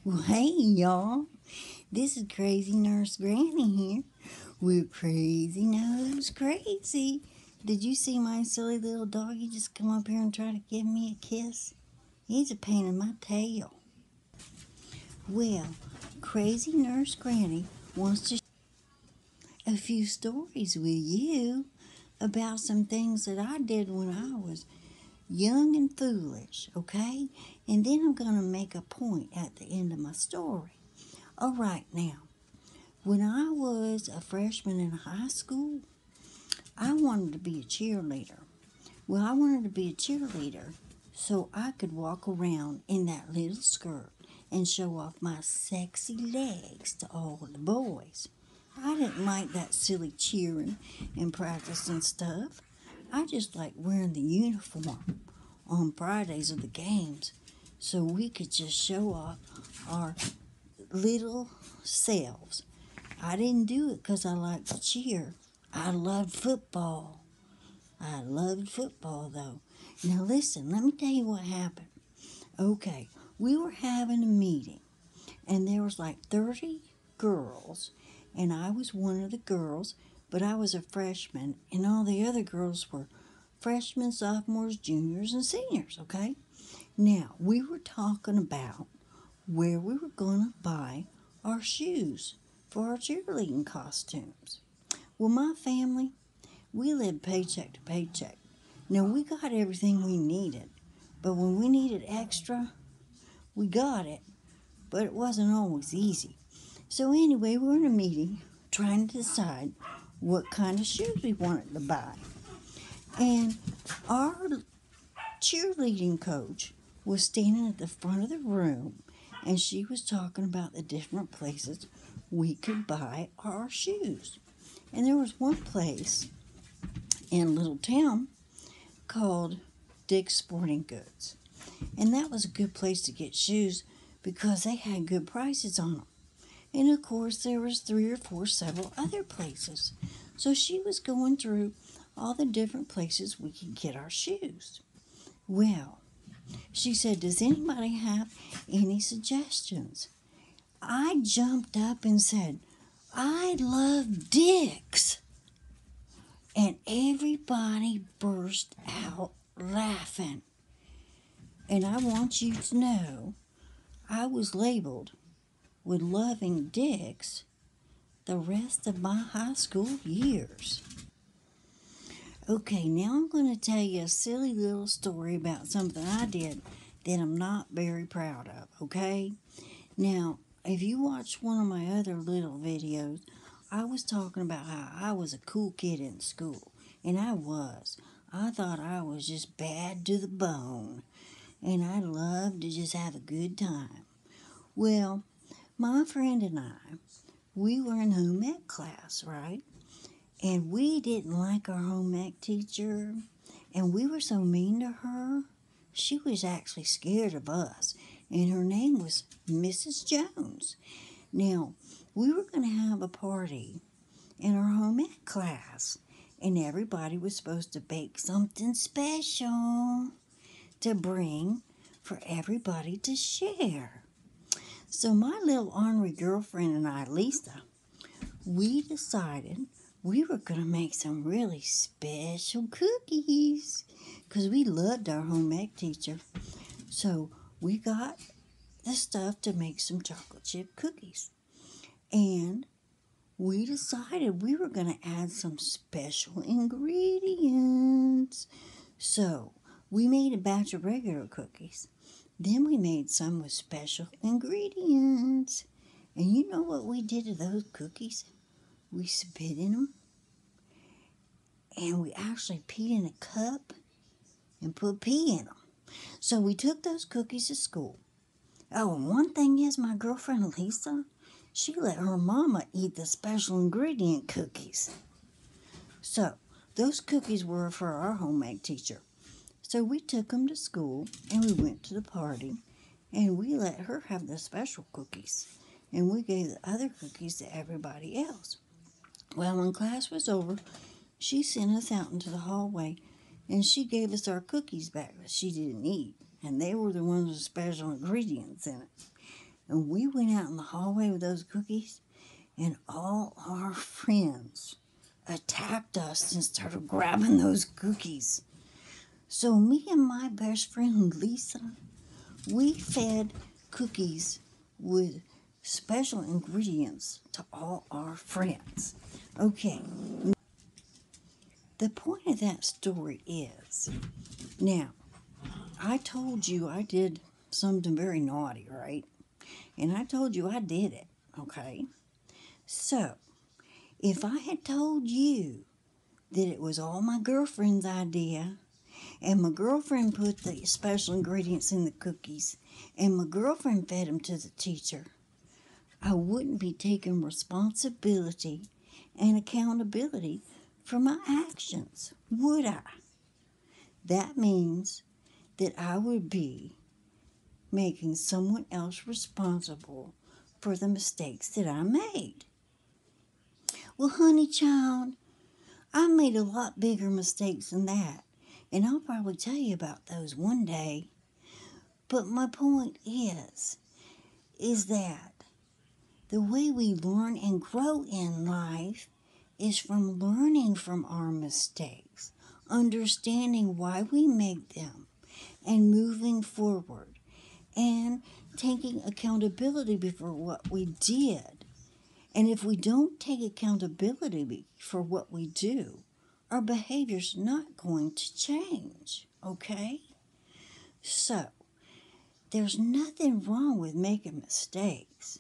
Well, hey, y'all. This is Crazynursegranny here. We're crazy nose crazy. Did you see my silly little doggy just come up here and try to give me a kiss? He's a pain in my tail. Well, Crazy Nurse Granny wants to share a few stories with you about some things that I did when I was young and foolish, okay? And then I'm going to make a point at the end of my story. All right, now. When I was a freshman in high school, I wanted to be a cheerleader. Well, I wanted to be a cheerleader so I could walk around in that little skirt and show off my sexy legs to all the boys. I didn't like that silly cheering and practice and stuff. I just liked wearing the uniform on Fridays of the games so we could just show off our little selves. I didn't do it because I liked to cheer. I loved football. I loved football, though. Now, listen, let me tell you what happened. Okay, we were having a meeting, and there was like 30 girls, and I was one of the girls, but I was a freshman, and all the other girls were freshmen, sophomores, juniors, and seniors, okay? Now, we were talking about where we were going to buy our shoes for our cheerleading costumes. Well, my family, we lived paycheck to paycheck. Now, we got everything we needed, but when we needed extra, we got it, but it wasn't always easy. So, anyway, we were in a meeting trying to decide what kind of shoes we wanted to buy. And our cheerleading coach was standing at the front of the room, and she was talking about the different places we could buy our shoes. And there was one place in a little town called Dick's Sporting Goods. And that was a good place to get shoes because they had good prices on them. And of course, there was 3 or 4 several other places. So she was going through all the different places we could get our shoes. Well, she said, does anybody have any suggestions? I jumped up and said, I love Dick's. And everybody burst out laughing. And I want you to know, I was labeled with loving Dick's the rest of my high school years. Okay, now I'm going to tell you a silly little story about something I did that I'm not very proud of, okay? Now, if you watch one of my other little videos, I was talking about how I was a cool kid in school, and I was. I thought I was just bad to the bone, and I loved to just have a good time. Well, my friend and I, we were in home ec class, right? And we didn't like our home ec teacher, and we were so mean to her. She was actually scared of us, and her name was Mrs. Jones. Now, we were going to have a party in our home ec class, and everybody was supposed to bake something special to bring for everybody to share. So my little ornery girlfriend and I, Lisa, we decided we were going to make some really special cookies because we loved our home ec teacher. So we got the stuff to make some chocolate chip cookies. And we decided we were going to add some special ingredients. So we made a batch of regular cookies. Then we made some with special ingredients. And you know what we did to those cookies? We spit in them. And we actually peed in a cup and put pee in them. So we took those cookies to school. Oh, and one thing is, my girlfriend Lisa, she let her mama eat the special ingredient cookies. So those cookies were for our home ec teacher. So we took them to school and we went to the party and we let her have the special cookies. And we gave the other cookies to everybody else. Well, when class was over, she sent us out into the hallway and she gave us our cookies back that she didn't eat. And they were the ones with special ingredients in it. And we went out in the hallway with those cookies, and all our friends attacked us and started grabbing those cookies. So me and my best friend Lisa, we fed cookies with special ingredients to all our friends. Okay, the point of that story is, now, I told you I did something very naughty, right? And I told you I did it, okay? So, if I had told you that it was all my girlfriend's idea, and my girlfriend put the special ingredients in the cookies, and my girlfriend fed them to the teacher, I wouldn't be taking responsibility and accountability for my actions, would I? That means that I would be making someone else responsible for the mistakes that I made. Well, honey child, I made a lot bigger mistakes than that, and I'll probably tell you about those one day. But my point is that the way we learn and grow in life is from learning from our mistakes, understanding why we make them, and moving forward, and taking accountability for what we did. And if we don't take accountability for what we do, our behavior's not going to change, okay? So, there's nothing wrong with making mistakes.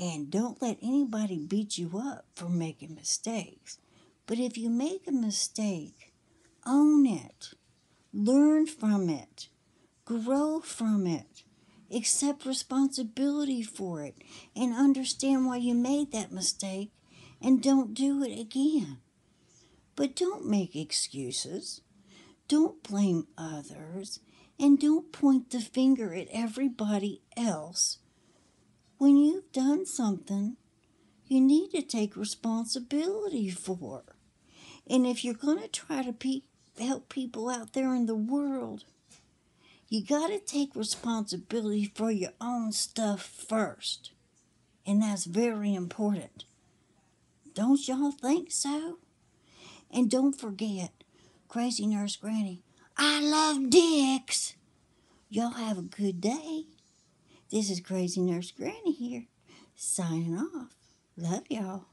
And don't let anybody beat you up for making mistakes. But if you make a mistake, own it, learn from it, grow from it, accept responsibility for it, and understand why you made that mistake, and don't do it again. But don't make excuses. Don't blame others, and don't point the finger at everybody else. When you've done something you need to take responsibility for. And if you're going to try to help people out there in the world, you got to take responsibility for your own stuff first. And that's very important. Don't y'all think so? And don't forget, Crazy Nurse Granny, I love dicks. Y'all have a good day. This is Crazy Nurse Granny here, signing off. Love y'all.